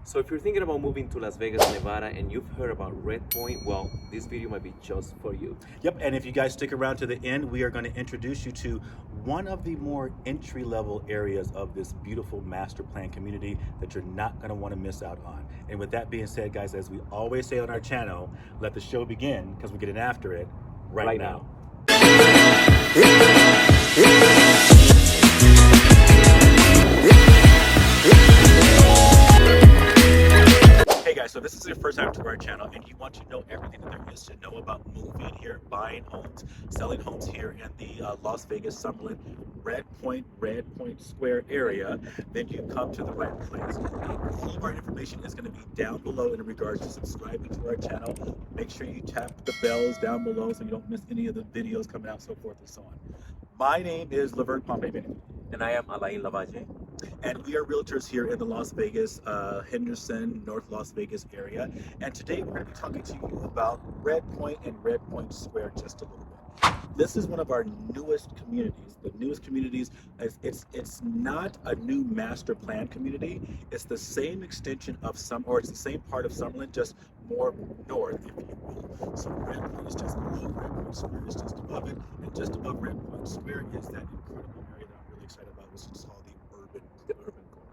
So if you're thinking about moving to Las Vegas, Nevada, and you've heard about Redpoint, well, this video might be just for you. Yep, and if you guys stick around to the end, we are going to introduce you to one of the more entry-level areas of this beautiful master plan community that you're not going to want to miss out on. And with that being said, guys, as we always say on our channel, let the show begin because we're getting after it right now. Hey guys, so this is your first time to our channel and you want to know everything that there is to know about moving here, buying homes, selling homes here in the Las Vegas, Summerlin, Redpoint Square area, then you come to the right place. All of our information is going to be down below in regards to subscribing to our channel. Make sure you tap the bells down below so you don't miss any of the videos coming out, so forth and so on. My name is Lavert Pompey. And I am Alain Lavalle. And we are realtors here in the Las Vegas, Henderson, North Las Vegas area. And today we're going to be talking to you about Redpoint and Redpoint Square just a little bit. This is one of our newest communities. The newest communities, it's not a new master plan community. It's the same extension of it's the same part of Summerlin, just more north, if you will. So Redpoint is just below Redpoint Square, is just above it, and just above Redpoint Square is that incredible area that I'm really excited about, which is called the urban core.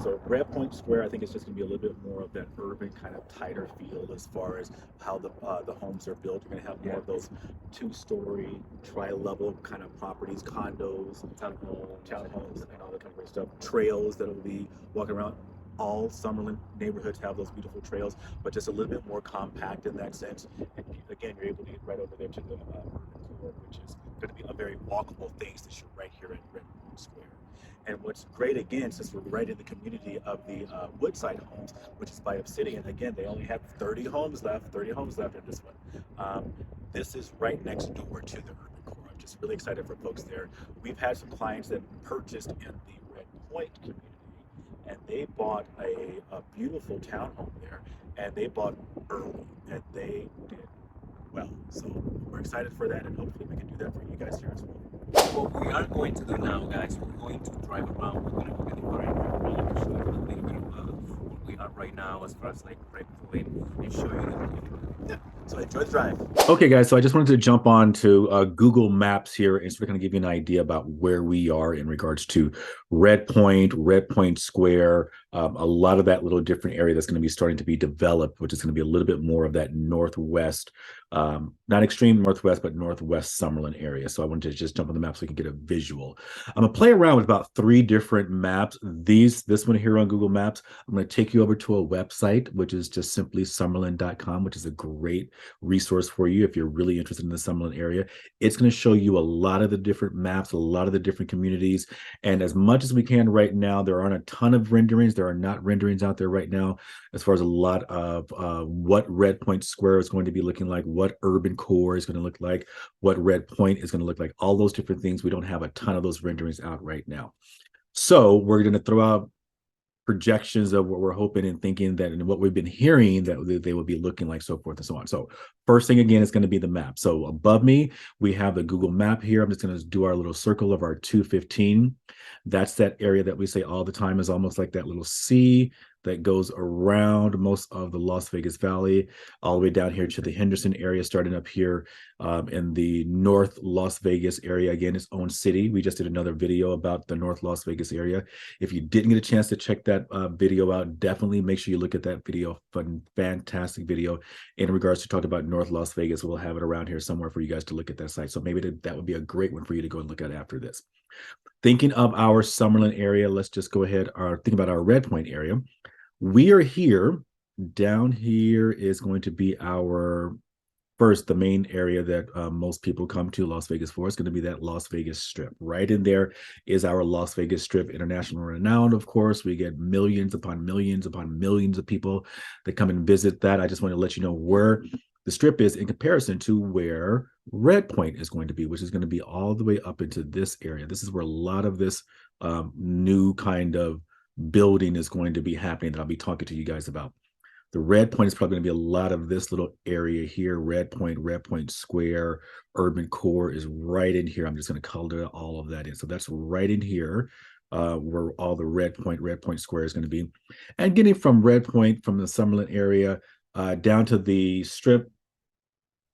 So Redpoint Square, I think it's just going to be a little bit more of that urban kind of tighter feel as far as how the homes are built. You're going to have more of those two-story, tri-level kind of properties, condos, townhomes, and all that kind of great stuff. Trails that will be walking around. All Summerlin neighborhoods have those beautiful trails, but just a little bit more compact in that sense. And again, you're able to get right over there to the urban core, which is going to be a very walkable thing since you're right here at Redpoint Square. And what's great, again, since we're right in the community of the Woodside homes, which is by Obsidian, again, they only have 30 homes left in this one. This is right next door to the urban core. I'm just really excited for folks there. We've had some clients that purchased in the Redpoint community, and they bought a beautiful townhome there, and they bought early, and they did well. So we're excited for that, and hopefully we can do that for you guys here as well. What we are going to do now, guys, we're going to drive around. We're going to look at the area, show you a little bit of where we are right now as far as like Redpoint, and show you the So enjoy the drive. Okay, guys, so I just wanted to jump on to Google Maps here and sort of kind of give you an idea about where we are in regards to Redpoint Square, a lot of that little different area that's going to be starting to be developed, which is going to be a little bit more of that northwest, not extreme northwest, but northwest Summerlin area. So I wanted to just jump on the map so we can get a visual. I'm going to play around with about 3 different maps. This one here on Google Maps, I'm going to take you over to a website, which is just simply summerlin.com, which is a great resource for you if you're really interested in the Summerlin area. It's going to show you a lot of the different maps, a lot of the different communities. And as much as we can right now, there aren't a ton of renderings. There are not renderings out there right now as far as a lot of what Redpoint Square is going to be looking like, what urban core is going to look like, what Redpoint is going to look like, all those different things. We don't have a ton of those renderings out right now. So we're going to throw out projections of what we're hoping and thinking that, and what we've been hearing that they will be looking like, so forth and so on. So first thing, again, is going to be the map. So above me, we have the Google map here. I'm just going to do our little circle of our 215. That's that area that we say all the time is almost like that little C that goes around most of the Las Vegas Valley, all the way down here to the Henderson area, starting up here in the North Las Vegas area. Again, its own city. We just did another video about the North Las Vegas area. If you didn't get a chance to check that video out, definitely make sure you look at that video. Fantastic video in regards to talking about North Las Vegas. We'll have it around here somewhere for you guys to look at that site. So maybe that would be a great one for you to go and look at after this. Thinking of our Summerlin area, let's just go ahead or think about our Redpoint area. We are here. Down here is going to be our the main area that most people come to Las Vegas for. It's going to be that Las Vegas Strip. Right in there is our Las Vegas Strip, international renowned, of course. We get millions upon millions upon millions of people that come and visit that. I just want to let you know where the Strip is in comparison to where Redpoint is going to be, which is going to be all the way up into this area. This is where a lot of this new kind of building is going to be happening that I'll be talking to you guys about. The Redpoint is probably going to be a lot of this little area here. Redpoint Square, urban core is right in here. I'm just going to color all of that in. So that's right in here. where all the Redpoint Square is going to be. And getting from Redpoint, from the Summerlin area, down to the Strip,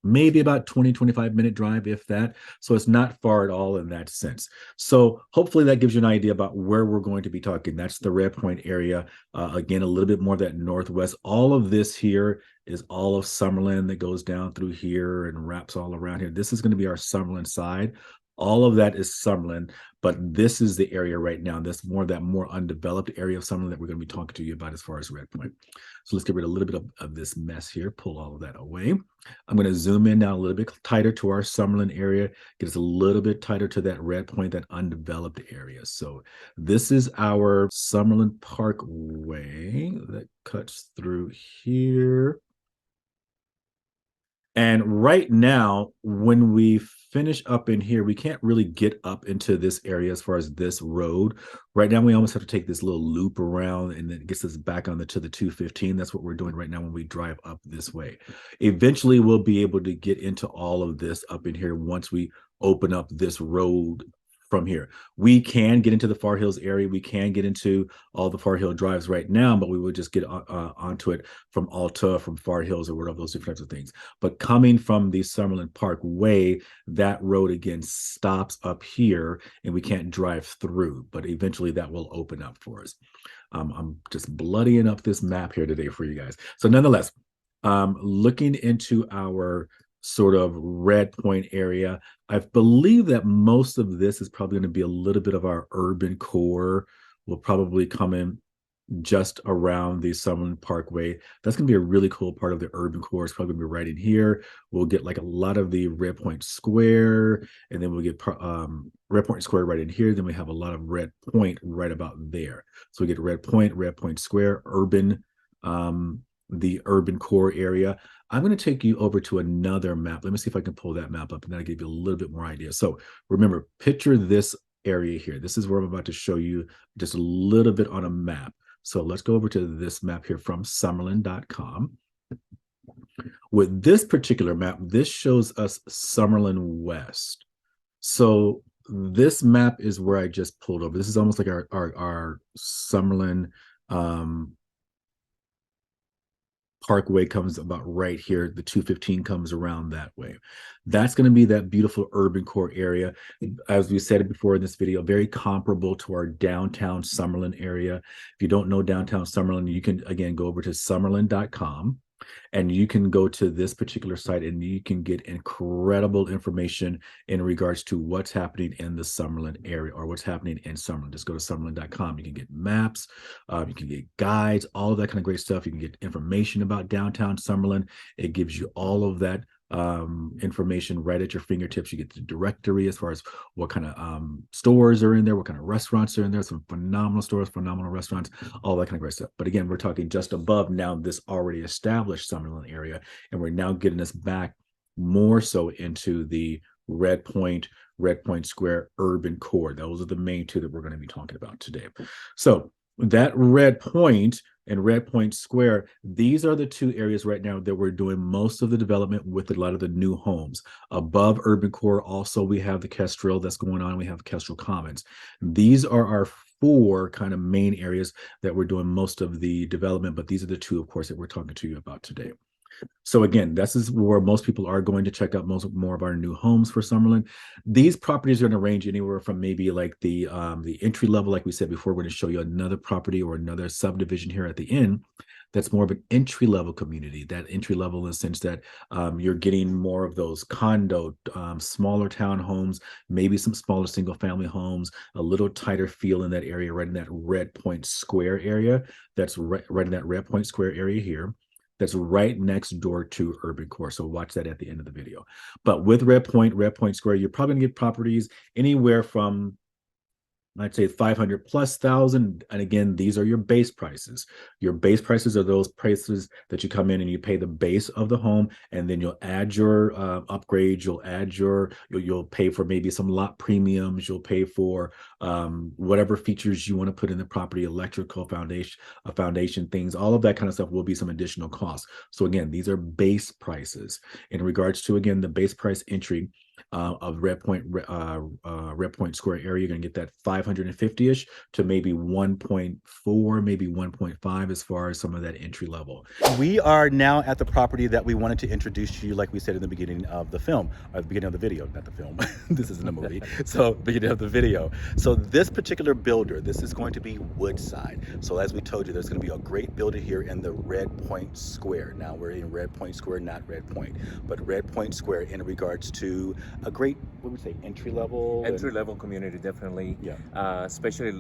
maybe about 20-25 minute drive, if that. So it's not far at all in that sense. So hopefully that gives you an idea about where we're going to be talking. That's the Redpoint area. Again, a little bit more of that northwest. All of this here is all of Summerlin that goes down through here and wraps all around here. This is going to be our Summerlin side. All of that is Summerlin, but this is the area right now. That's more that more undeveloped area of Summerlin that we're going to be talking to you about as far as Redpoint. So let's get rid of a little bit of this mess here, pull all of that away. I'm going to zoom in now a little bit tighter to our Summerlin area, get us a little bit tighter to that Redpoint, that undeveloped area. So this is our Summerlin Parkway that cuts through here. And right now, when we finish up in here, we can't really get up into this area as far as this road. Right now, we almost have to take this little loop around, and then it gets us back on to the 215. That's what we're doing right now when we drive up this way. Eventually, we'll be able to get into all of this up in here once we open up this road from here. We can get into the Far Hills area. We can get into all the Far Hill drives right now, but we would just get onto it from Alta, from Far Hills, or whatever, those different types of things. But coming from the Summerlin Park Way, that road again stops up here, and we can't drive through, but eventually that will open up for us. I'm just bloodying up this map here today for you guys. So nonetheless, looking into our sort of Redpoint area, I believe that most of this is probably going to be a little bit of our urban core. Will probably come in just around the Summerlin Parkway. That's going to be a really cool part of the urban core. It's probably going to be right in here. We'll get like a lot of the Redpoint Square, and then we'll get Redpoint Square right in here. Then we have a lot of Redpoint right about there. So we get Redpoint Square, urban, the urban core area. I'm going to take you over to another map. Let me see if I can pull that map up, and that'll give you a little bit more idea. So remember, picture this area here. This is where I'm about to show you just a little bit on a map. So let's go over to this map here from Summerlin.com. With this particular map, this shows us Summerlin West. So this map is where I just pulled over. This is almost like our Summerlin Parkway comes about right here. The 215 comes around that way. That's going to be that beautiful urban core area. As we said before in this video, very comparable to our downtown Summerlin area. If you don't know downtown Summerlin, you can, again, go over to Summerlin.com. And you can go to this particular site and you can get incredible information in regards to what's happening in the Summerlin area or what's happening in Summerlin. Just go to Summerlin.com. You can get maps, you can get guides, all of that kind of great stuff. You can get information about downtown Summerlin. It gives you all of that information right at your fingertips. You get the directory as far as what kind of stores are in there, what kind of restaurants are in there, some phenomenal stores, phenomenal restaurants, all that kind of great stuff. But again, we're talking just above now this already established Summerlin area, and we're now getting us back more so into the Redpoint Square urban core. Those are the main two that we're going to be talking about today. So that Redpoint and Redpoint Square, these are the two areas right now that we're doing most of the development with a lot of the new homes. Above urban core, also we have the Kestrel that's going on. We have Kestrel Commons. These are our four kind of main areas that we're doing most of the development, but these are the two, of course, that we're talking to you about today. So again, this is where most people are going to check out more of our new homes for Summerlin. These properties are going to range anywhere from maybe like the entry level, like we said before. We're going to show you another property or another subdivision here at the end. That's more of an entry level community. That entry level in the sense that you're getting more of those condo, smaller townhomes, maybe some smaller single family homes, a little tighter feel in that area, right in that Redpoint Square area. That's right in that Redpoint Square area here. That's right next door to urban core. So watch that at the end of the video. But with Redpoint Square, you're probably gonna get properties anywhere from, I'd say 500 plus thousand. And again, these are your base prices. Your base prices are those prices that you come in and you pay the base of the home, and then you'll add your upgrades. You'll add you'll pay for maybe some lot premiums. You'll pay for whatever features you want to put in the property, electrical foundation things, all of that kind of stuff will be some additional costs. So again, these are base prices. In regards to, again, the base price entry, of Redpoint Square area. You're going to get that 550-ish to maybe 1.4, maybe 1.5 as far as some of that entry level. We are now at the property that we wanted to introduce to you, like we said in the beginning of the film, or the beginning of the video, not the film. This isn't a movie. So beginning of the video. So this particular builder, this is going to be Woodside. So as we told you, there's going to be a great builder here in the Redpoint Square. Now we're in Redpoint Square, not Redpoint, but Redpoint Square in regards to a great, what would we say, entry level community, definitely. Yeah. Especially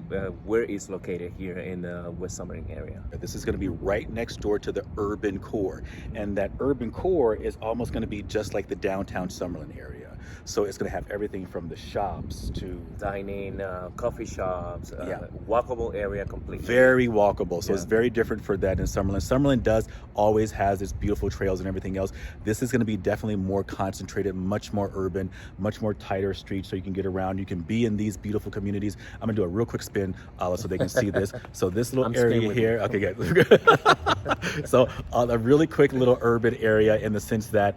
where it's located here in the West Summerlin area. This is going to be right next door to the urban core, and that urban core is almost going to be just like the downtown Summerlin area. So it's going to have everything from the shops to dining, coffee shops, yeah, walkable area completely. Very walkable. So yeah, it's very different for that in Summerlin. Summerlin does always has its beautiful trails and everything else. This is going to be definitely more concentrated, much more urban, much more tighter streets so you can get around. You can be in these beautiful communities. I'm going to do a real quick spin so they can see this. So this little area here, okay, good. So a really quick little urban area in the sense that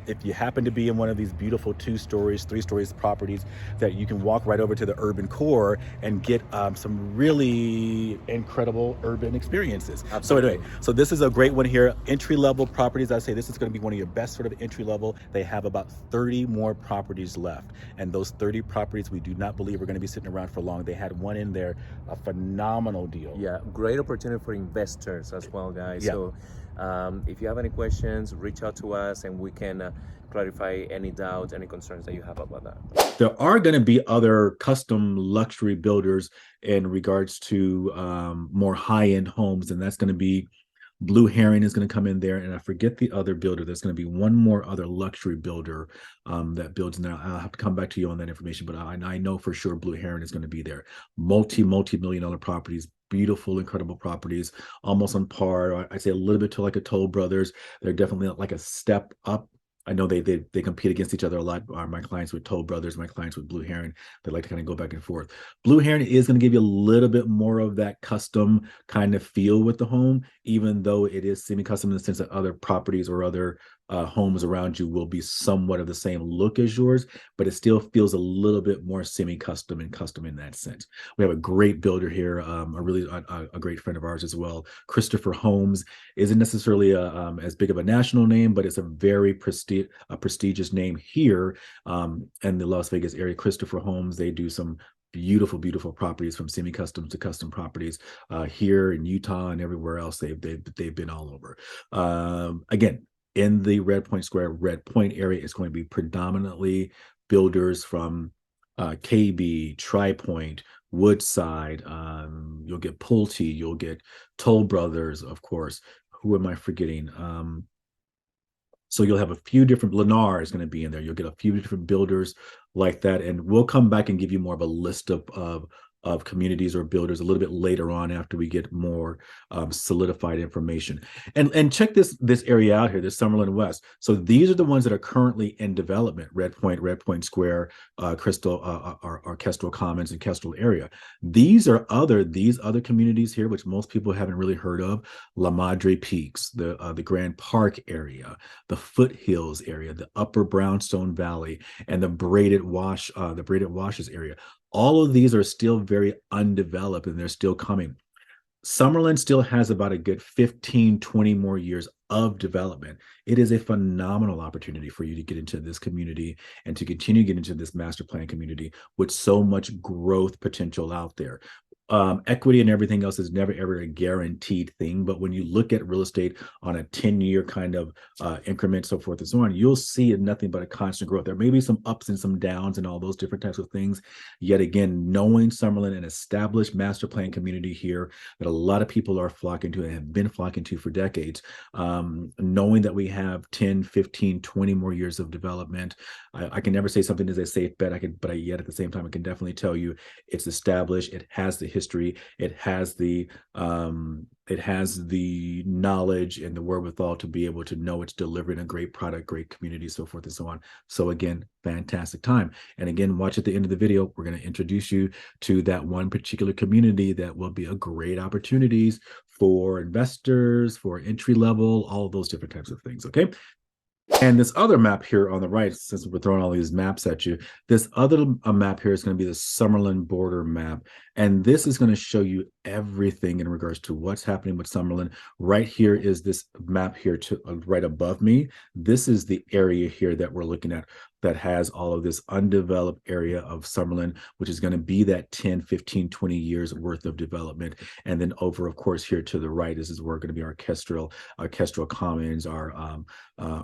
if you happen to be in one of these beautiful 2 stories, 3 stories properties, that you can walk right over to the urban core and get some really incredible urban experiences. Absolutely. So anyway, so this is a great one here. Entry level properties, I say this is going to be one of your best sort of entry level. They have about 30 more properties left. And those 30 properties, we do not believe are going to be sitting around for long. They had one in there, a phenomenal deal. Yeah, great opportunity for investors as well, guys. Yeah. So if you have any questions, reach out to us and we can clarify any doubts, any concerns that you have about that. There are going to be other custom luxury builders in regards to more high-end homes, and that's going to be Blue Heron is going to come in there, and I forget the other builder. There's going to be one more other luxury builder that builds now. I'll have to come back to you on that information, but I know for sure Blue Heron is going to be there. Multi-million dollar properties, beautiful, incredible properties, almost on par. I'd say a little bit to like a Toll Brothers. They're definitely like a step up. I know they compete against each other a lot. My clients with Toll Brothers, my clients with Blue Heron, they like to kind of go back and forth. Blue Heron is going to give you a little bit more of that custom kind of feel with the home, even though it is semi-custom in the sense that other properties or other homes around you will be somewhat of the same look as yours, but it still feels a little bit more semi-custom and custom in that sense. We have a great builder here, a great friend of ours as well. Christopher Homes isn't necessarily as big of a national name, but it's a very prestigious name here in the Las Vegas area. Christopher Homes, they do some beautiful properties, from semi-custom to custom properties here in Utah and everywhere else. They've been all over. Again, in the Redpoint Square, Redpoint area is going to be predominantly builders from KB, TriPoint, Woodside. You'll get Pulte, you'll get Toll Brothers, of course. Who am I forgetting? So you'll have a few different, Lennar is going to be in there. You'll get a few different builders like that. And we'll come back and give you more of a list of communities or builders a little bit later on after we get more solidified information. And check this area out here, this Summerlin West. So these are the ones that are currently in development: Redpoint Square, Kestrel Commons, and Kestrel area. These other communities here, which most people haven't really heard of: La Madre Peaks, the Grand Park area, the Foothills area, the Upper Brownstone Valley, and the Braided Washes area. All of these are still very undeveloped, and they're still coming. Summerlin still has about a good 15, 20 more years of development. It is a phenomenal opportunity for you to get into this community and to continue to get into this master plan community with so much growth potential out there. Equity and everything else is never ever a guaranteed thing, but when you look at real estate on a 10-year kind of increment, so forth and so on, you'll see nothing but a constant growth. There may be some ups and some downs and all those different types of things. Yet again, knowing Summerlin, an established master plan community here that a lot of people are flocking to and have been flocking to for decades, knowing that we have 10, 15, 20 more years of development, I can never say something is a safe bet. But yet at the same time, I can definitely tell you it's established. It has the history. It has the knowledge and the wherewithal to be able to know it's delivering a great product, great community, so forth and so on. So again, fantastic time. And again, watch at the end of the video. We're going to introduce you to that one particular community that will be a great opportunities for investors, for entry level, all of those different types of things. Okay. And this other map here on the right, since we're throwing all these maps at you, this other map here is going to be the Summerlin border map. And this is going to show you everything in regards to what's happening with Summerlin. Right here is this map here to right above me. This is the area here that we're looking at that has all of this undeveloped area of Summerlin, which is going to be that 10, 15, 20 years worth of development. And then over, of course, here to the right, this is where going to be our Kestrel Commons, our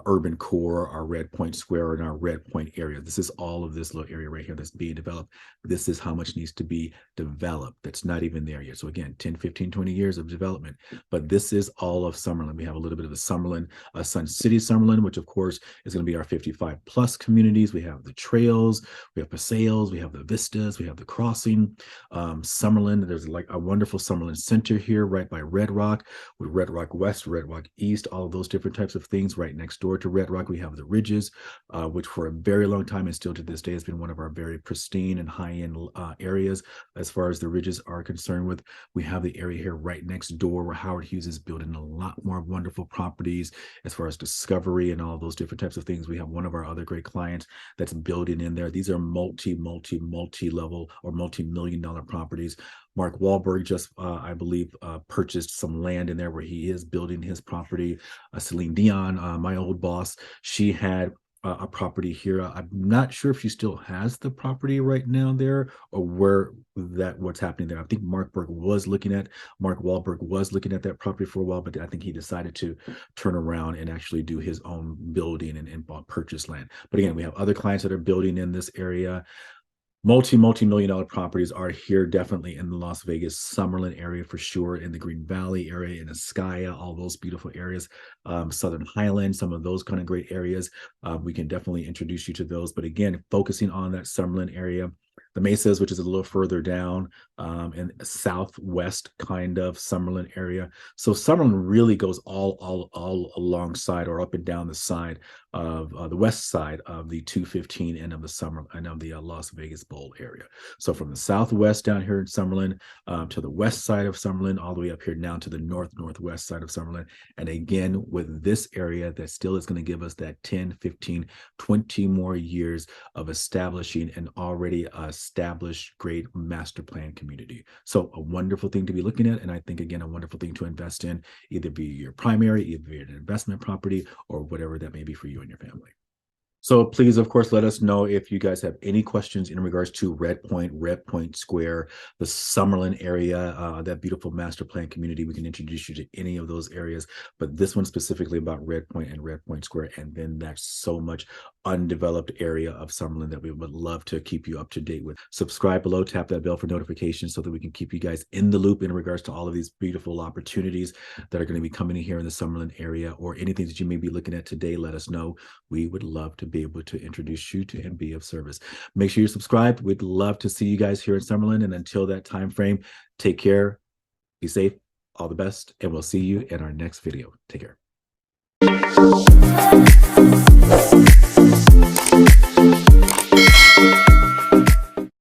urban core, our Redpoint Square, and our Redpoint area. This is all of this little area right here that's being developed. This is how much needs to be developed. That's not even there yet. So again, 10, 15, 20 years of development. But this is all of Summerlin. We have a little bit of the Summerlin, Sun City Summerlin, which of course is going to be our 55 plus communities. We have the trails, we have Paseos, we have the vistas, we have the crossing. Summerlin, there's like a wonderful Summerlin Center here right by Red Rock, with Red Rock West, Red Rock East, all of those different types of things. Right next door to Red Rock, we have the Ridges, which for a very long time and still to this day has been one of our very pristine and high-end areas as far as the Ridges are concerned with. We have the area here right next door where Howard Hughes is building a lot more wonderful properties as far as discovery and all those different types of things. We have one of our other great clients that's building in there. These are multi-level or multi-million-dollar properties. Mark Wahlberg just, I believe, purchased some land in there where he is building his property. Celine Dion, my old boss, she had a property here. I'm not sure if she still has the property right now there or what's happening there. I think Mark Wahlberg was looking at that property for a while, but I think he decided to turn around and actually do his own building and purchase land. But again, we have other clients that are building in this area. Multi-million dollar properties are here definitely in the Las Vegas Summerlin area for sure, in the Green Valley area, in Ascaya, all those beautiful areas, Southern Highlands, some of those kind of great areas. We can definitely introduce you to those. But again, focusing on that Summerlin area, the Mesas, which is a little further down in southwest kind of Summerlin area. So Summerlin really goes all alongside or up and down the side of the west side of the 215 and of the Las Vegas Bowl area. So from the southwest down here in Summerlin to the west side of Summerlin, all the way up here down to the northwest side of Summerlin. And again, with this area that still is going to give us that 10, 15, 20 more years of establishing an already established great master plan community. So a wonderful thing to be looking at. And I think, again, a wonderful thing to invest in, either be your primary, either be an investment property, or whatever that may be for you and your family. So please, of course, let us know if you guys have any questions in regards to Redpoint Square, the Summerlin area, that beautiful master plan community. We can introduce you to any of those areas, but this one specifically about Redpoint and Redpoint Square, and then that's so much undeveloped area of Summerlin that we would love to keep you up to date with. Subscribe below, tap that bell for notifications so that we can keep you guys in the loop in regards to all of these beautiful opportunities that are going to be coming in here in the Summerlin area, or anything that you may be looking at today. Let us know. We would love to be able to introduce you to and be of service. Make sure you're subscribed. We'd love to see you guys here in Summerlin. And until that time frame, take care, be safe, all the best, and we'll see you in our next video. Take care.